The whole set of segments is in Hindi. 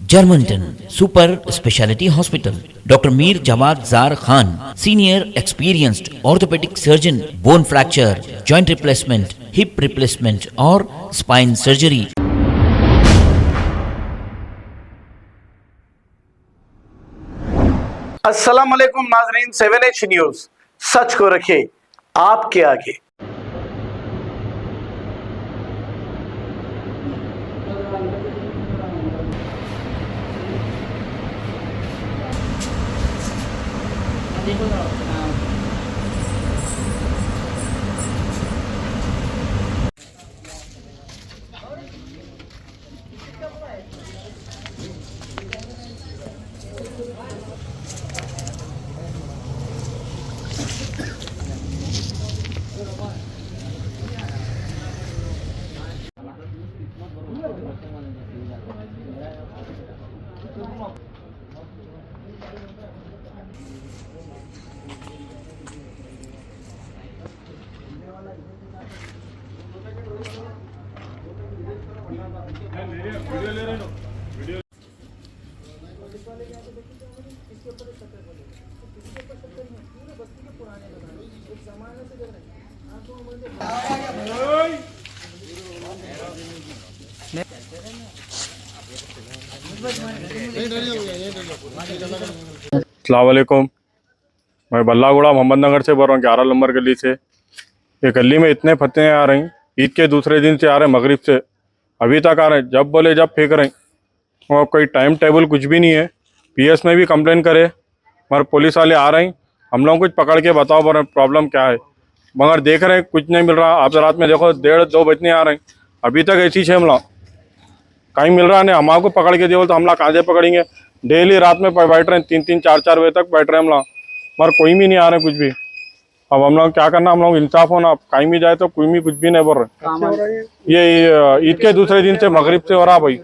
Germantown Super Speciality Hospital. Dr. Mir Jawad Zar Khan, Senior Experienced Orthopedic Surgeon, Bone Fracture, Joint Replacement, Hip Replacement or Spine Surgery. अस्सलाम वालेकुम नाज़रीन, 7H न्यूज सच को रखे आपके आगे। अस्सलाम वालेकुम। मैं बल्लागुड़ा मोहम्मद नगर से बोल रहा हूँ, 11 नंबर गली से। ये गली में इतने फतें आ रही, ईद के दूसरे दिन से आ रहे, मगरिब से अभी तक आ रहे, जब बोले जब फेंक रहे और कोई टाइम टेबल कुछ भी नहीं है। पीएस में भी कंप्लेन करे मगर पुलिस वाले आ रहे, हम लोग कुछ पकड़ के बताओ प्रॉब्लम क्या है, मगर देख रहे कुछ नहीं मिल रहा। आप रात में देखो 1:30-2 बजने आ रहे, अभी तक ऐसी है हमला कहीं मिल रहा नहीं। हम आपको पकड़ के दो तो हमला कहाँ से पकड़ेंगे। डेली रात में बैठ रहे हैं, 3-3, 4-4 बजे तक बैठ रहे हैं हमला, मगर कोई भी नहीं आ रहे कुछ भी। अब हम लोग क्या करना, हम लोग इंसाफ होना, कहीं भी जाए तो कोई भी कुछ भी नहीं बोल रहे। ये ईद के दूसरे दिन से मगरिब से हो रहा भाई।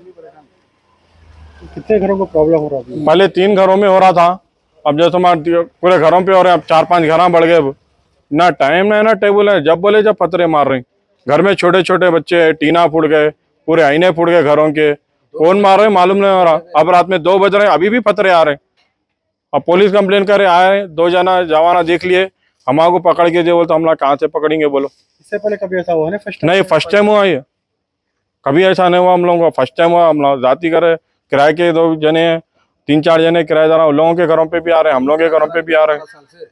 कितने घरों को प्रॉब्लम हो रहा है? पहले 3 घरों में हो रहा था, अब जैसे हमारे पूरे घरों पे हो रहे हैं, अब 4-5 घर बढ़ गए। अब ना टाइम है ना टेबल है, जब बोले जब पतरे मार रहे। घर में छोटे छोटे बच्चे हैं, टीना फूट गए, पूरे आईने फूट गए घरों के, कौन मार रहे मालूम नहीं हो रहा। अब रात में 2 बज रहे, अभी भी पतरे आ रहे। अब पुलिस कंप्लेन करे आए, 2 जना जवाना देख लिए, हम आपको पकड़ के दे बोलते, हम लोग कहाँ से पकड़ेंगे बोलो। इससे पहले कभी ऐसा हुआ है? नहीं, फर्स्ट टाइम हुआ ये, कभी ऐसा नहीं हुआ हम लोगों को, फर्स्ट टाइम हुआ। हम लोग जाती करे, किराए के 2 जने हैं, 3-4 जने किराएदार, उन लोगों के घरों पे भी आ रहे हैं, हम लोगों के घरों पे भी आ रहे हैं।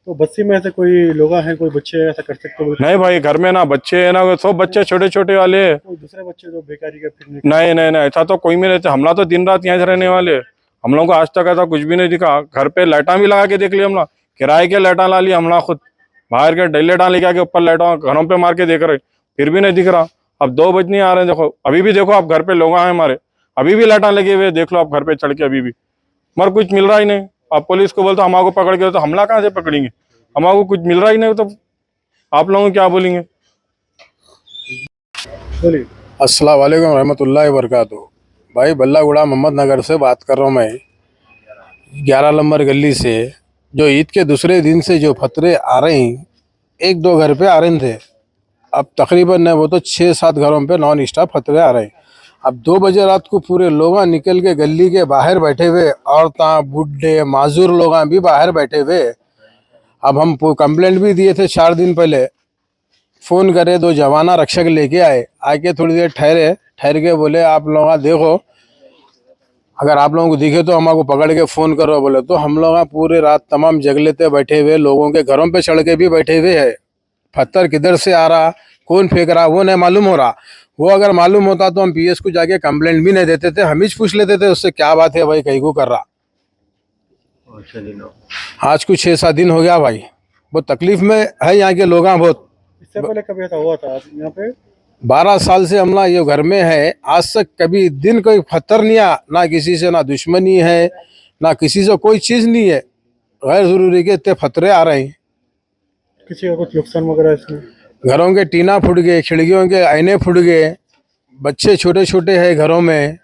तो बस्ती में ऐसे कोई लोग हैं, कोई बच्चे ऐसा कर सकते हो? नहीं भाई, घर में ना बच्चे है ना, सब बच्चे छोटे छोटे वाले है। कोई दूसरे बच्चे जो बेकारी का फिरने? नहीं नहीं नहीं, ऐसा तो कोई भी नहीं। हमला तो दिन रात यहाँ से रहने वाले, हम लोग को आज तक ऐसा कुछ भी नहीं दिखा। घर पे लाइटा भी लगा के देख लिया हमला, किराए के लाइटा ला लिया हमला, खुद बाहर के डल लाइटा लेके आके ऊपर लाइटा घरों पे मार के देख रहे, फिर भी नहीं दिख रहा। अब 2 बजने आ रहे हैं, देखो अभी भी देखो आप घर पे लोग आए हमारे, अभी भी लाइटा लगे हुए, देख लो आप घर पे चढ़ के, अभी भी मगर कुछ मिल रहा ही नहीं। आप पुलिस को बोलते हम आपको पकड़ के, तो हमला कहाँ से पकड़ेंगे, हम आपको कुछ मिल रहा ही नहीं, तो आप लोगों को क्या बोलेंगे। बोलिए। अस्सलाम वालेकुम रहमतुल्लाहि व बरकातुहू। भाई बल्लागुड़ा मोहम्मद नगर से बात कर रहा हूँ मैं, 11 नंबर गली से। जो ईद के दूसरे दिन से जो फतरे आ रहे हैं, 1-2 घर पे आ रहे थे, अब तकरीबन नहीं वो तो 6-7 घरों पे नॉन स्टॉप फतरे आ रहे हैं। अब 2 बजे रात को पूरे लोग निकल के गली के बाहर बैठे हुए, औरतें बूढ़े माजूर लोग भी बाहर बैठे हुए। अब हम कंप्लेंट भी दिए थे 4 दिन पहले, फ़ोन करे, 2 जवाना रक्षक लेके आए, आके थोड़ी देर ठहर के बोले आप लोग देखो, अगर आप लोगों को दिखे तो हम आपको पकड़ के फ़ोन करो बोले। तो हम लोग पूरे रात तमाम जग लेते बैठे हुए, लोगों के घरों पे चढ़ के भी बैठे हुए हैं। पत्थर किधर से आ रहा, कौन फेंक रहा, वो नहीं मालूम हो रहा। वो अगर मालूम होता तो हम पीएस को जाके कंप्लेंट भी नहीं देते थे, हम ही पूछ लेते थे उससे क्या बात है भाई, कहीं को कर रहा। आज कुछ 6-7 दिन हो गया भाई, बहुत तकलीफ में है यहाँ के लोग बहुत। इससे पहले कभी ऐसा हुआ था यहाँ पे? 12 साल से हमला ये घर में है, आज तक कभी दिन कोई पत्थर नहीं आया, ना किसी से ना दुश्मनी है, ना किसी से कोई चीज़ नहीं है। गैर ज़रूरी के इतने फतरे आ रहे हैं। किसी का कुछ नुकसान वगैरह इसमें? घरों के टीना फूट गए, खिड़कियों के आईने फूट गए, बच्चे छोटे छोटे हैं घरों में,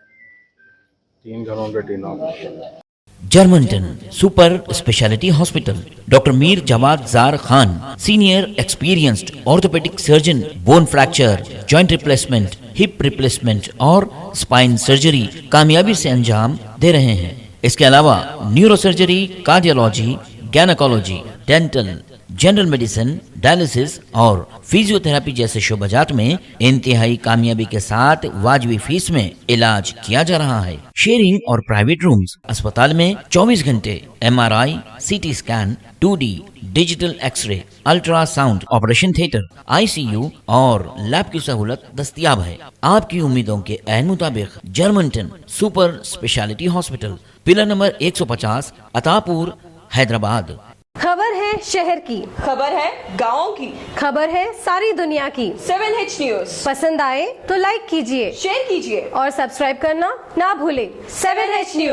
3 घरों के टीना। Germantown Super Speciality Hospital. Dr. Mir Jawad Zar Khan, Senior Experienced Orthopedic Surgeon, Bone Fracture, Joint Replacement, hip replacement और स्पाइन सर्जरी कामयाबी से अंजाम दे रहे हैं। इसके अलावा neuro surgery, cardiology, gynaecology, dental, general medicine, dialysis और फिजियोथेरेपी जैसे शोबाजात में इंतहाई कामयाबी के साथ वाजबी फीस में इलाज किया जा रहा है। शेयरिंग और प्राइवेट रूम्स, अस्पताल में 24 घंटे MRI, CT scan, 2D digital x ray, ultrasound, operation theatre, ICU और लैब की सहूलत दस्तयाब है। आपकी उम्मीदों के ऐन मुताबिक जर्मनटन super speciality hospital, pillar number 150, Attapur, Hyderabad. खबर है शहर की, खबर है गाँव की, खबर है सारी दुनिया की। 7H न्यूज पसंद आए तो लाइक कीजिए, शेयर कीजिए और सब्सक्राइब करना ना भूलें। 7H news.